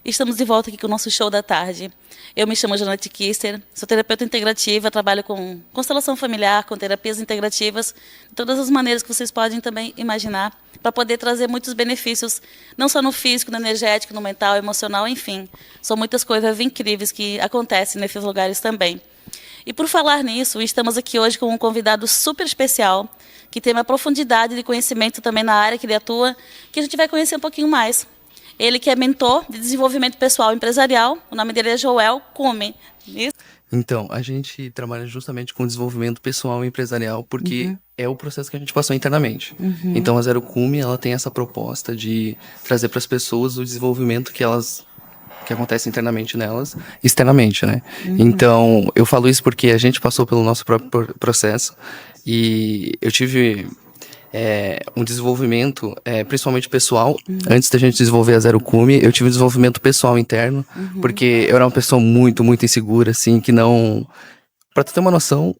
Estamos de volta aqui com o nosso show da tarde. Eu me chamo Janete Kister, sou terapeuta integrativa, trabalho com constelação familiar, com terapias integrativas, de todas as maneiras que vocês podem também imaginar, para poder trazer muitos benefícios, não só no físico, no energético, no mental, emocional, enfim. São muitas coisas incríveis que acontecem nesses lugares também. E por falar nisso, estamos aqui hoje com um convidado super especial, que tem uma profundidade de conhecimento também na área que ele atua, que a gente vai conhecer um pouquinho mais. Ele que é mentor de desenvolvimento pessoal e empresarial, o nome dele é Joel Cume. Isso? Então, a gente trabalha justamente com desenvolvimento pessoal e empresarial porque é o processo que a gente passou internamente. Então, a Zero Cume, ela tem essa proposta de trazer para as pessoas o desenvolvimento que acontece internamente nelas, externamente, né? Então, eu falo isso porque a gente passou pelo nosso próprio processo e eu tive um desenvolvimento, principalmente pessoal. Antes da gente desenvolver a Zero Cume, eu tive um desenvolvimento pessoal interno, porque eu era uma pessoa muito, muito insegura, assim, que não... Pra tu ter uma noção,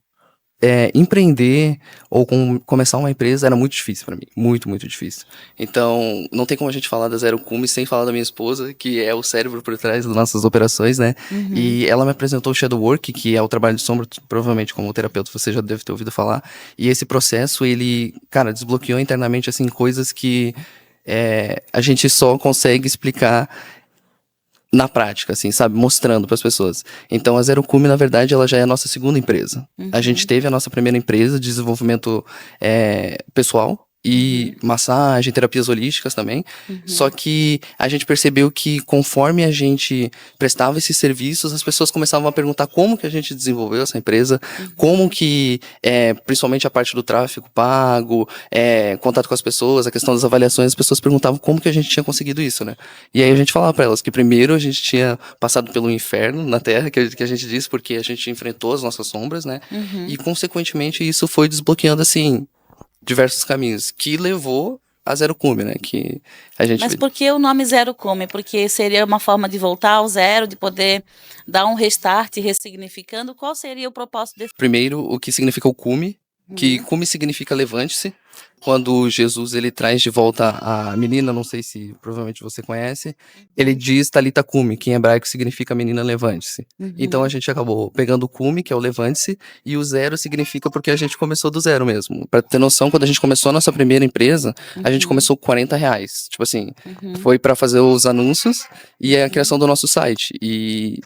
empreender ou começar uma empresa era muito difícil pra mim. Muito, muito difícil. Então, não tem como a gente falar da Zero Cume sem falar da minha esposa, que é o cérebro por trás das nossas operações, né? E ela me apresentou o Shadow Work, que é o trabalho de sombra, provavelmente como terapeuta você já deve ter ouvido falar. E esse processo, ele, cara, desbloqueou internamente, assim, coisas que a gente só consegue explicar na prática, assim, sabe? Mostrando para as pessoas. Então, a Zero Cume, na verdade, ela já é a nossa segunda empresa. A gente teve a nossa primeira empresa de desenvolvimento pessoal e massagem, terapias holísticas também. Só que a gente percebeu que conforme a gente prestava esses serviços, as pessoas começavam a perguntar como que a gente desenvolveu essa empresa, como que, principalmente a parte do tráfego pago, contato com as pessoas, a questão das avaliações, as pessoas perguntavam como que a gente tinha conseguido isso, né? E aí a gente falava para elas que primeiro a gente tinha passado pelo inferno na Terra, que a gente disse, porque a gente enfrentou as nossas sombras, né? E consequentemente isso foi desbloqueando assim diversos caminhos, que levou a Zero Cume, né? Que a gente Mas por que o nome Zero Cume? Porque seria uma forma de voltar ao zero, de poder dar um restart, ressignificando. Qual seria o propósito desse? primeiro o que significa o cume, que cume significa levante-se. Quando Jesus ele traz de volta a menina, não sei se provavelmente você conhece, ele diz Talita cume, que em hebraico significa menina levante-se. Então a gente acabou pegando o cume, que é o levante-se, e o zero significa porque a gente começou do zero mesmo. Pra ter noção, quando a gente começou a nossa primeira empresa, a gente começou com R$ 40. Tipo assim, foi para fazer os anúncios e a criação do nosso site. E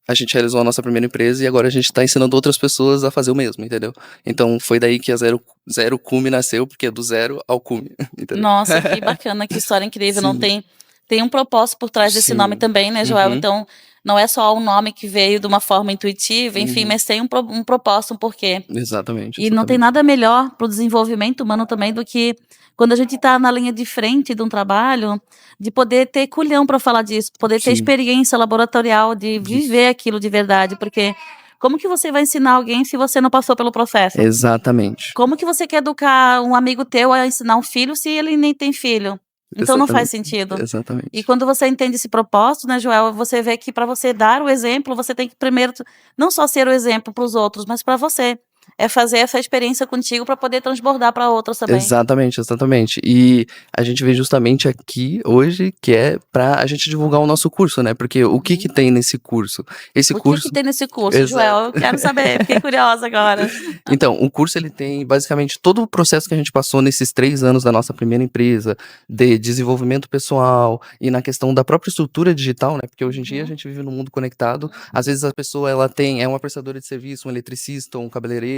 a gente realizou a nossa primeira empresa e agora a gente tá ensinando outras pessoas a fazer o mesmo, entendeu? Então foi daí que a Zero Cume nasceu, porque é do zero ao cume, entendeu? Nossa, que bacana, que história incrível. Não Sim, tem um propósito por trás desse nome sim. também, né, Joel? Uhum, Então, não é só um nome que veio de uma forma intuitiva, enfim, uhum. mas tem um propósito, um porquê. Exatamente, E não tem exatamente. nada melhor para o desenvolvimento humano também do que quando a gente está na linha de frente de um trabalho, de poder ter culhão para falar disso, poder ter Sim, experiência laboratorial, de isso. viver aquilo de verdade, porque como que você vai ensinar alguém se você não passou pelo processo? Exatamente. Como que você quer educar um amigo teu a ensinar um filho se ele nem tem filho? Então não faz Exatamente. sentido. E Exatamente. quando você entende esse propósito, né, Joel, você vê que para você dar o exemplo, você tem que primeiro não só ser o exemplo para os outros, mas para você. É fazer essa experiência contigo para poder transbordar para outros também. Exatamente, exatamente. E a gente vê justamente aqui hoje que é pra a gente divulgar o nosso curso, né? Porque o que que tem nesse curso? Esse O que que curso. tem nesse curso, Exato. Joel? Eu quero saber, fiquei curiosa agora. Então, o curso ele tem basicamente todo o processo que a gente passou nesses 3 anos da nossa primeira empresa, de desenvolvimento pessoal e na questão da própria estrutura digital, né? Porque hoje em dia a gente vive num mundo conectado. Às vezes a pessoa ela é uma prestadora de serviço, um eletricista, um cabeleireiro,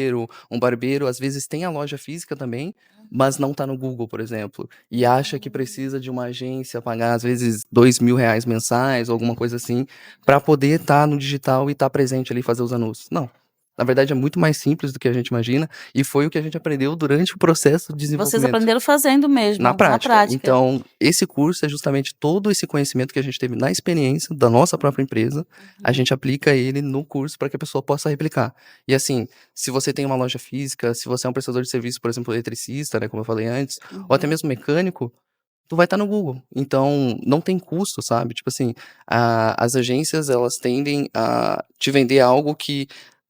um barbeiro, às vezes tem a loja física também, mas não tá no Google, por exemplo, e acha que precisa de uma agência pagar às vezes R$ 2.000 mensais ou alguma coisa assim para poder estar no digital e estar presente ali e fazer os anúncios. Não. Na verdade, é muito mais simples do que a gente imagina, e foi o que a gente aprendeu durante o processo de Vocês desenvolvimento, aprenderam fazendo na mesmo, na prática. prática. Então, esse curso é justamente todo esse conhecimento que a gente teve na experiência da nossa própria empresa, a gente aplica ele no curso para que a pessoa possa replicar. E assim, se você tem uma loja física, se você é um prestador de serviço, por exemplo, eletricista, né, como eu falei antes, ou até mesmo mecânico, tu vai estar no Google. Então, não tem custo, sabe? Tipo assim, as agências, elas tendem a te vender algo que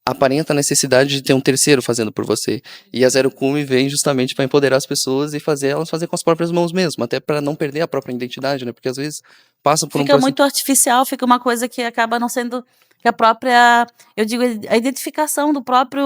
aparenta a necessidade de ter um terceiro fazendo por você. E a Zero Cume vem justamente para empoderar as pessoas e fazer elas fazer com as próprias mãos mesmo, até para não perder a própria identidade, né? Porque às vezes passa por um Fica processo. muito artificial, fica uma coisa que acaba não sendo que a própria, eu digo, a identificação do próprio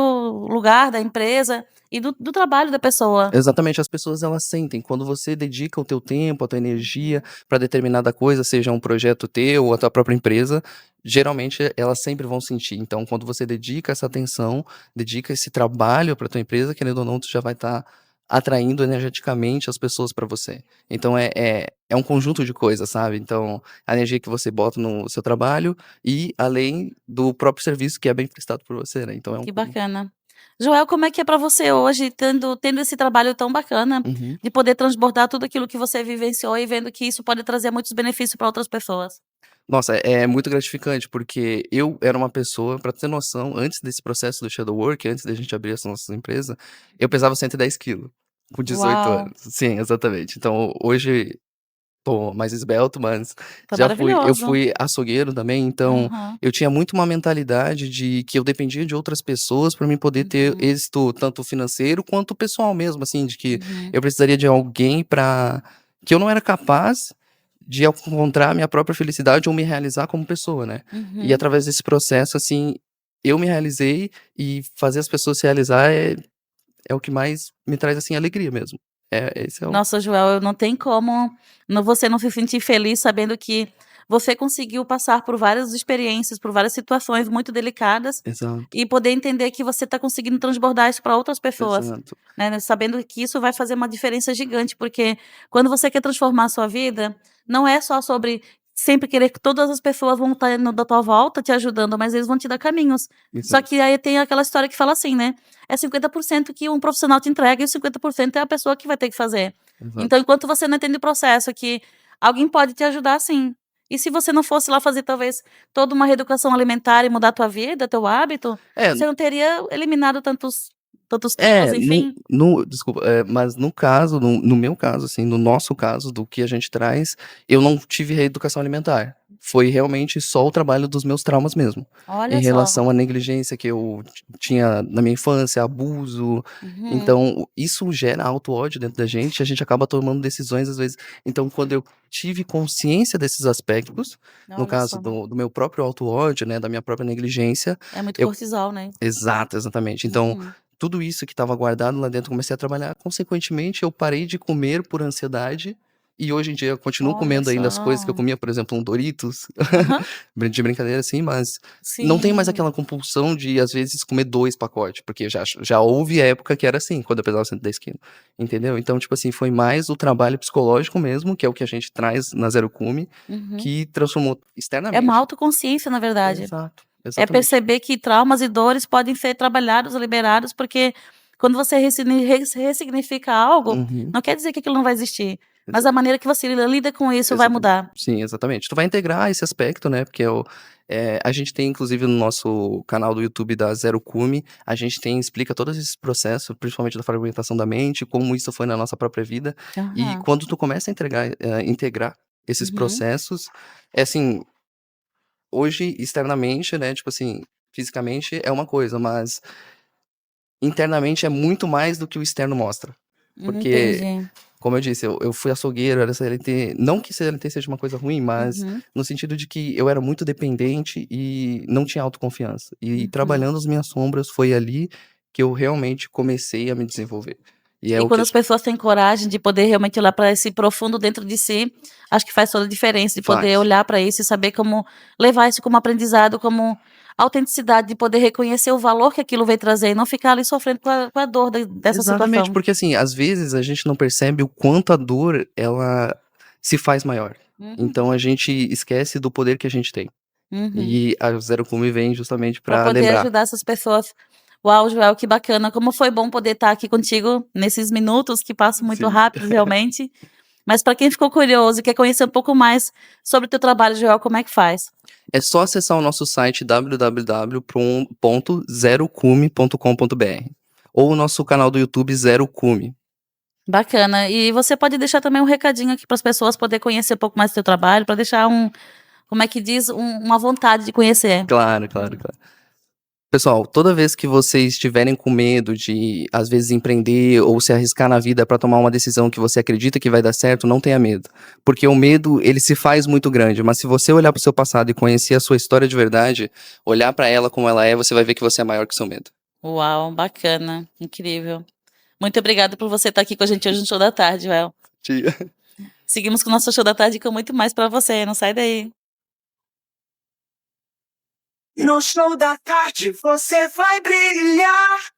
lugar da empresa e do trabalho da pessoa. Exatamente, as pessoas elas sentem quando você dedica o teu tempo, a tua energia para determinada coisa, seja um projeto teu ou a tua própria empresa, geralmente elas sempre vão sentir. Então, quando você dedica essa atenção, dedica esse trabalho para tua empresa, querendo ou não, tu já vai estar atraindo energeticamente as pessoas para você. Então é um conjunto de coisas, sabe? Então, a energia que você bota no seu trabalho e além do próprio serviço que é bem prestado por você, né? Então é um. Que bacana. Joel, como é que é para você hoje, tendo esse trabalho tão bacana, Uhum. de poder transbordar tudo aquilo que você vivenciou e vendo que isso pode trazer muitos benefícios para outras pessoas? Nossa, é muito gratificante, porque eu era uma pessoa, pra ter noção, antes desse processo do shadow work, antes da gente abrir essa nossa empresa, eu pesava 110 quilos, com 18 Uau, anos. Sim, exatamente. Então, hoje tô mais esbelto, mas tá eu maravilhoso. fui açougueiro também, então Aham, eu tinha muito uma mentalidade de que eu dependia de outras pessoas para mim poder ter uhum, êxito tanto financeiro quanto pessoal mesmo, assim, de que uhum, eu precisaria de alguém para que eu não era capaz de encontrar a minha própria felicidade ou me realizar como pessoa, né. E uhum. através desse processo, assim, eu me realizei e fazer as pessoas se realizar é o que mais me traz, assim, alegria mesmo. Esse é o Nossa, Joel, eu não tem como você não se sentir feliz sabendo que você conseguiu passar por várias experiências, por várias situações muito delicadas exato, e poder entender que você está conseguindo transbordar isso para outras pessoas, exato. né? Sabendo que isso vai fazer uma diferença gigante, porque quando você quer transformar a sua vida, não é só sobre sempre querer que todas as pessoas vão estar da tua volta te ajudando, mas eles vão te dar caminhos. Só Exato, que aí tem aquela história que fala assim, né? É 50% que um profissional te entrega e 50% é a pessoa que vai ter que fazer. Então, exato. enquanto você não entende o processo, que alguém pode te ajudar sim. E se você não fosse lá fazer talvez toda uma reeducação alimentar e mudar a tua vida, teu hábito, É, você não teria eliminado tantos quilos, é, enfim. desculpa, mas no caso, no meu caso, assim, no nosso caso, do que a gente traz, eu não tive reeducação alimentar. Foi realmente só o trabalho dos meus traumas mesmo. Em Olha só. relação à negligência que eu tinha na minha infância, abuso. Uhum. Então, isso gera auto-ódio dentro da gente e a gente acaba tomando decisões às vezes. Então, quando eu tive consciência desses aspectos, no Olha caso só. do meu próprio auto-ódio, né, da minha própria negligência, É muito eu cortisol, né. exato, exatamente. Então, Uhum. tudo isso que estava guardado lá dentro, comecei a trabalhar. Consequentemente, eu parei de comer por ansiedade e hoje em dia eu continuo Olha comendo ainda as coisas que eu só. comia, por exemplo, um Doritos, Aham. de brincadeira assim, mas não tem mais Sim. aquela compulsão de, às vezes, comer 2 pacotes, porque já houve época que era assim, quando eu pesava 110 quilos, entendeu? Então, tipo assim, foi mais o trabalho psicológico mesmo, que é o que a gente traz na Zero Cume, Uhum. que transformou É uma externamente. autoconsciência, na verdade. Exato, É exatamente. perceber que traumas e dores podem ser trabalhados ou liberados, porque quando você ressignifica algo, Uhum. não quer dizer que aquilo não vai existir, mas a maneira que você lida com isso vai Exatamente. mudar. Sim, exatamente. Tu vai integrar esse aspecto, né, porque a gente tem inclusive no nosso canal do YouTube da Zero Cume, a gente explica todos esses processos, principalmente da fragmentação da mente, como isso foi na nossa própria vida, e Aham. quando tu começa a integrar esses Uhum. processos, é assim, hoje externamente, né, tipo assim, fisicamente é uma coisa, mas internamente é muito mais do que o externo mostra. Porque Entendi. como eu disse, eu fui açougueiro, era CLT. Não que CLT seja uma coisa ruim, mas Uhum. no sentido de que eu era muito dependente e não tinha autoconfiança. E Uhum. trabalhando as minhas sombras, foi ali que eu realmente comecei a me desenvolver. E é E o que quando as pessoas têm coragem de poder realmente olhar para esse profundo dentro de si, acho que faz toda a diferença, de poder faz. olhar para isso e saber como levar isso como aprendizado, como autenticidade, de poder reconhecer o valor que aquilo veio trazer e não ficar ali sofrendo com a dor dessa Exatamente, situação. porque assim, às vezes a gente não percebe o quanto a dor, ela se faz maior. Uhum, Então a gente esquece do poder que a gente tem. uhum. E a Zero Cume vem justamente Para pra poder lembrar. ajudar essas pessoas. Uau, Joel, que bacana. Como foi bom poder estar aqui contigo nesses minutos que passam muito Sim. rápido, realmente. Mas para quem ficou curioso e quer conhecer um pouco mais sobre o teu trabalho, Joel, como é que faz? É só acessar o nosso site www.zerocume.com.br ou o nosso canal do YouTube Zero Cume. Bacana. E você pode deixar também um recadinho aqui para as pessoas poder conhecer um pouco mais do teu trabalho, para deixar como é que diz, uma vontade de conhecer. Claro, claro, claro. Pessoal, toda vez que vocês estiverem com medo de, às vezes, empreender ou se arriscar na vida para tomar uma decisão que você acredita que vai dar certo, não tenha medo. Porque o medo, ele se faz muito grande, mas se você olhar para o seu passado e conhecer a sua história de verdade, olhar para ela como ela é, você vai ver que você é maior que o seu medo. Uau, bacana, incrível. Muito obrigada por você estar aqui com a gente hoje no Show da Tarde, Well. Tia. Seguimos com o nosso Show da Tarde com muito mais para você, não sai daí. No Show da Tarde você vai brilhar.